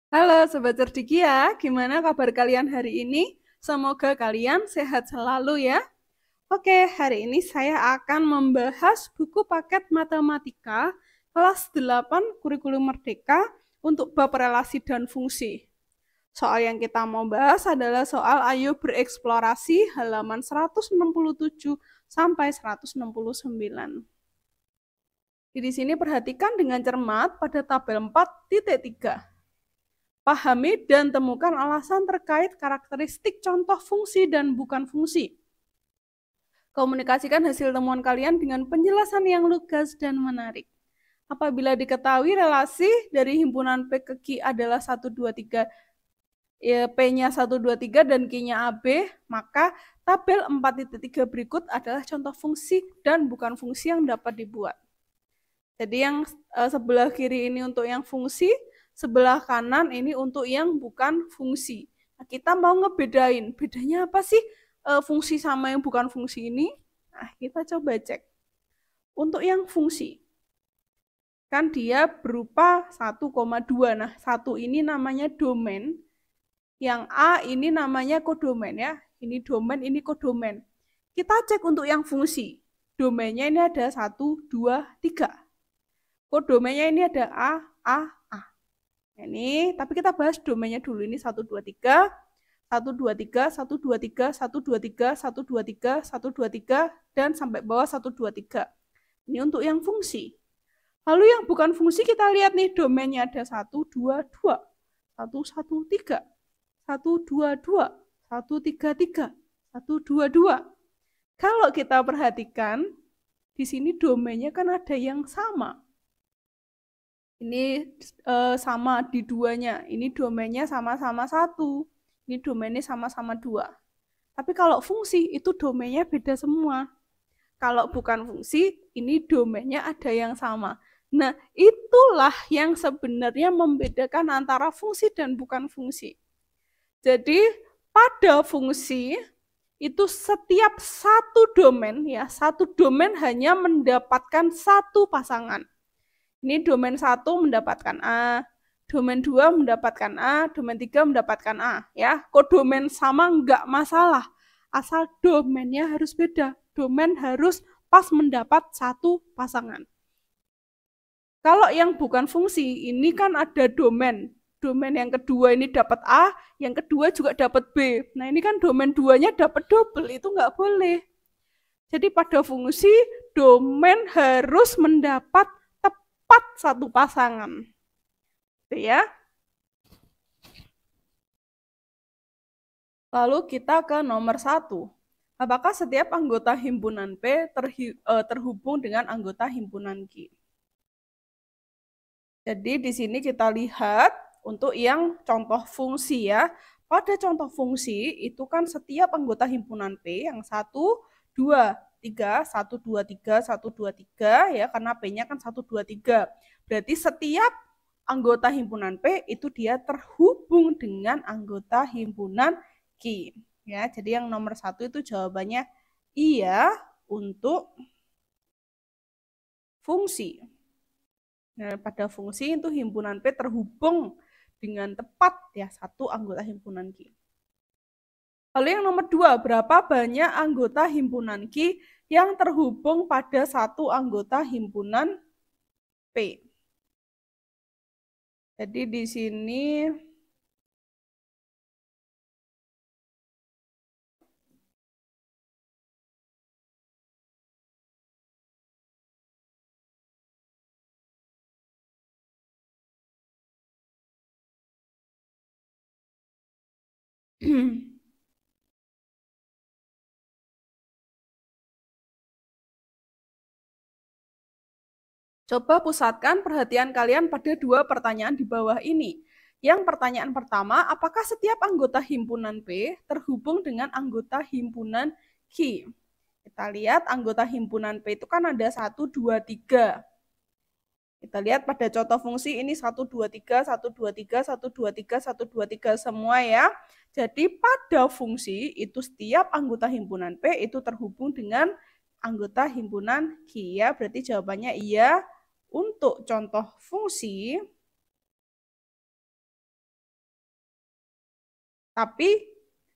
Halo Sobat Cerdikia, gimana kabar kalian hari ini? Semoga kalian sehat selalu ya. Oke, hari ini saya akan membahas buku paket matematika kelas 8 kurikulum merdeka untuk bab relasi dan fungsi. Soal yang kita mau bahas adalah soal Ayo Bereksplorasi halaman 167 sampai 169. Di sini perhatikan dengan cermat pada tabel 4.3. Pahami dan temukan alasan terkait karakteristik contoh fungsi dan bukan fungsi. Komunikasikan hasil temuan kalian dengan penjelasan yang lugas dan menarik. Apabila diketahui relasi dari himpunan P ke Q adalah 1, 2, 3, P-nya 1, 2, 3 dan Q-nya AB, maka tabel 4.3 berikut adalah contoh fungsi dan bukan fungsi yang dapat dibuat. Jadi yang sebelah kiri ini untuk yang fungsi, sebelah kanan ini untuk yang bukan fungsi. Nah, kita mau ngebedain, bedanya apa sih fungsi sama yang bukan fungsi ini? Nah, kita coba cek. Untuk yang fungsi, kan dia berupa 1,2. Nah, 1 ini namanya domain, yang A ini namanya kodomain ya. Ini domain, ini kodomain. Kita cek untuk yang fungsi. Domainnya ini ada 1, 2, 3. Kodomainnya ini ada A, A, A. Ini, tapi kita bahas domainnya dulu. Ini 1, 2, 3, 1, 2, 3, 1, 2, 3, 1, 2, 3, 1, 2, 3, 1, 2, 3, dan sampai bawah 1, 2, 3. Ini untuk yang fungsi. Lalu yang bukan fungsi kita lihat nih, domainnya ada 1, 2, 2, 1, 1, 3, 1, 2, 2, 1, 3, 3, 1, 2, 2. Kalau kita perhatikan, di sini domainnya kan ada yang sama. Ini sama di duanya. Ini domainnya sama-sama 1. Ini domainnya sama-sama 2. Tapi kalau fungsi itu domainnya beda semua. Kalau bukan fungsi, ini domainnya ada yang sama. Nah, itulah yang sebenarnya membedakan antara fungsi dan bukan fungsi. Jadi, pada fungsi itu setiap satu domain ya, satu domain hanya mendapatkan satu pasangan. Ini domain 1 mendapatkan A, domain 2 mendapatkan A, domain 3 mendapatkan A. Ya, kodomain sama nggak masalah. Asal domainnya harus beda. Domain harus pas mendapat satu pasangan. Kalau yang bukan fungsi, ini kan ada domain. Domain yang kedua ini dapat A, yang kedua juga dapat B. Nah, ini kan domain 2-nya dapat double, itu nggak boleh. Jadi pada fungsi, domain harus mendapat tepat satu pasangan. Gitu ya. Lalu kita ke nomor 1. Apakah setiap anggota himpunan P terhubung dengan anggota himpunan Q? Jadi di sini kita lihat untuk yang contoh fungsi ya. Pada contoh fungsi itu kan setiap anggota himpunan P yang 1, 2, 3, 1, 2, 3, 1, 2, 3 ya, karena P-nya kan 1, 2, 3. Berarti setiap anggota himpunan P itu dia terhubung dengan anggota himpunan Q. Ya, jadi yang nomor 1 itu jawabannya iya untuk fungsi. Nah, pada fungsi itu himpunan P terhubung dengan tepat ya satu anggota himpunan Q. Lalu yang nomor 2, berapa banyak anggota himpunan Q yang terhubung pada satu anggota himpunan P? Jadi di sini coba pusatkan perhatian kalian pada dua pertanyaan di bawah ini. Yang pertanyaan pertama, apakah setiap anggota himpunan P terhubung dengan anggota himpunan Q? Kita lihat anggota himpunan P itu kan ada 1, 2, 3. Kita lihat pada contoh fungsi ini 1, 2, 3, 1, 2, 3, 1, 2, 3, 1, 2, 3 semua ya. Jadi pada fungsi itu setiap anggota himpunan P itu terhubung dengan anggota himpunan Q ya. Berarti jawabannya iya untuk contoh fungsi. Tapi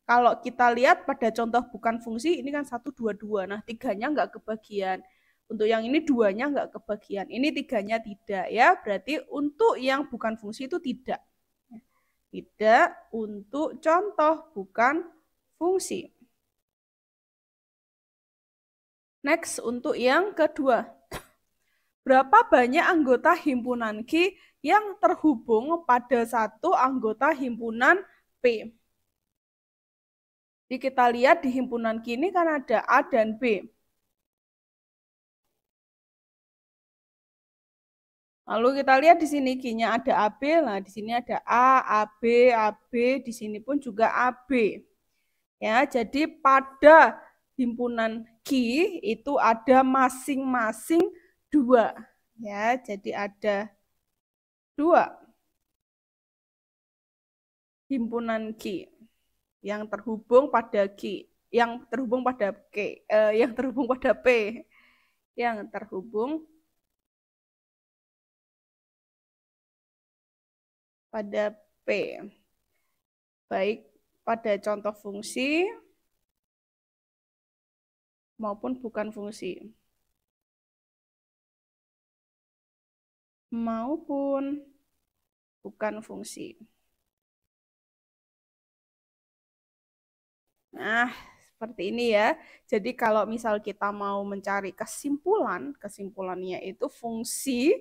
kalau kita lihat pada contoh bukan fungsi, ini kan 1, 2, 2. Nah, 3-nya nggak kebagian. Untuk yang ini 2-nya nggak kebagian. Ini 3-nya tidak ya. Berarti untuk yang bukan fungsi itu tidak. Tidak untuk contoh bukan fungsi. Next, untuk yang kedua. Berapa banyak anggota himpunan Q yang terhubung pada satu anggota himpunan P? Jadi kita lihat di himpunan Q ini kan ada A dan B. Lalu kita lihat di sini Q-nya ada AB, nah di sini ada A, AB, AB, di sini pun juga AB. Ya, jadi pada himpunan Q itu ada masing-masing 2. Ya, jadi ada 2 himpunan Q yang terhubung pada Q, yang terhubung pada K, yang terhubung pada P, yang terhubung pada P, baik pada contoh fungsi maupun bukan fungsi, maupun bukan fungsi. Nah, seperti ini ya. Jadi kalau misal kita mau mencari kesimpulan, kesimpulannya itu fungsi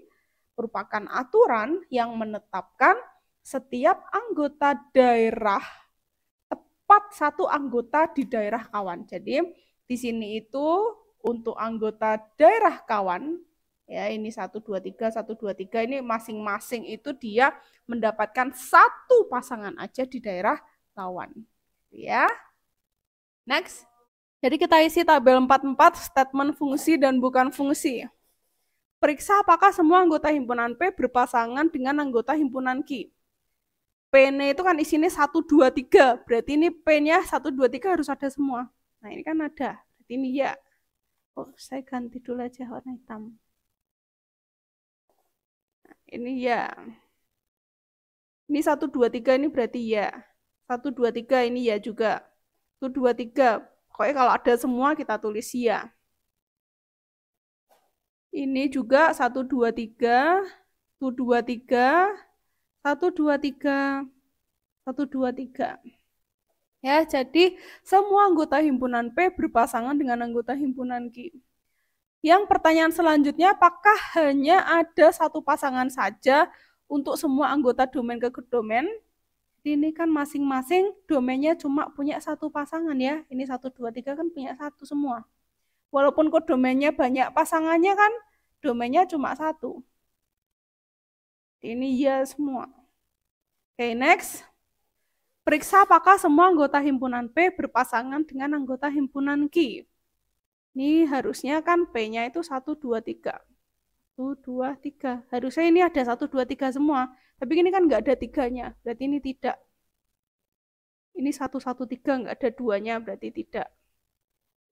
merupakan aturan yang menetapkan setiap anggota daerah tepat satu anggota di daerah kawan. Jadi di sini itu untuk anggota daerah kawan, ya ini 1, 2, 3, 1, 2, 3, ini masing-masing itu dia mendapatkan satu pasangan aja di daerah kawan. Ya. Next. Jadi kita isi tabel 44 statement fungsi dan bukan fungsi. Periksa apakah semua anggota himpunan P berpasangan dengan anggota himpunan Q. P-nya itu kan isinya 1, 2, 3. Berarti ini P-nya 1, 2, 3 harus ada semua. Nah ini kan ada. Berarti ini ya. Oh, saya ganti dulu aja warna hitam. Nah, ini ya. Ini 1, 2, 3 ini berarti ya. 1, 2, 3 ini ya juga. 1, 2, 3. Pokoknya kalau ada semua kita tulis ya. Ini juga 1, 2, 3, 1, 2, 3, 1, 2, 3, 1, 2, 3. Ya, jadi semua anggota himpunan P berpasangan dengan anggota himpunan Q. Yang pertanyaan selanjutnya, apakah hanya ada satu pasangan saja untuk semua anggota domain ke domain? Ini kan masing-masing domainnya cuma punya satu pasangan ya. Ini 1, 2, 3 kan punya satu semua. Walaupun kodomennya banyak pasangannya kan domainnya cuma satu. Ini ya semua. Oke, next. Periksa apakah semua anggota himpunan P berpasangan dengan anggota himpunan Q. Ini harusnya kan P-nya itu 1, 2, 3. 1, 2, 3. Harusnya ini ada 1, 2, 3 semua. Tapi ini kan nggak ada 3-nya. Berarti ini tidak. Ini 1, 1, 3 nggak ada 2-nya. Berarti tidak.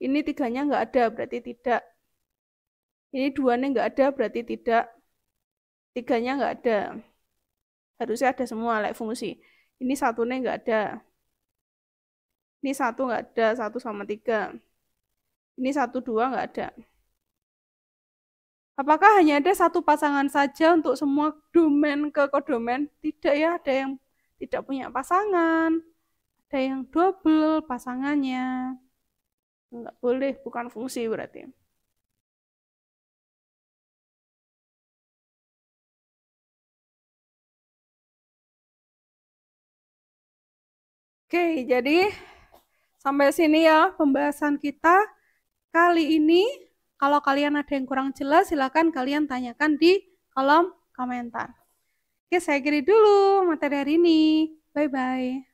Ini 3-nya nggak ada, berarti tidak. Ini 2-nya nggak ada, berarti tidak. 3-nya nggak ada. Harusnya ada semua, like fungsi. Ini 1-nya nggak ada. Ini 1 nggak ada, 1 sama 3. Ini 1, 2 nggak ada. Apakah hanya ada satu pasangan saja untuk semua domain ke kodomain? Tidak ya, ada yang tidak punya pasangan. Ada yang double pasangannya. Nggak boleh, bukan fungsi berarti. Oke, jadi sampai sini ya pembahasan kita kali ini. Kalau kalian ada yang kurang jelas, silakan kalian tanyakan di kolom komentar. Oke, saya akhiri dulu materi hari ini. Bye-bye.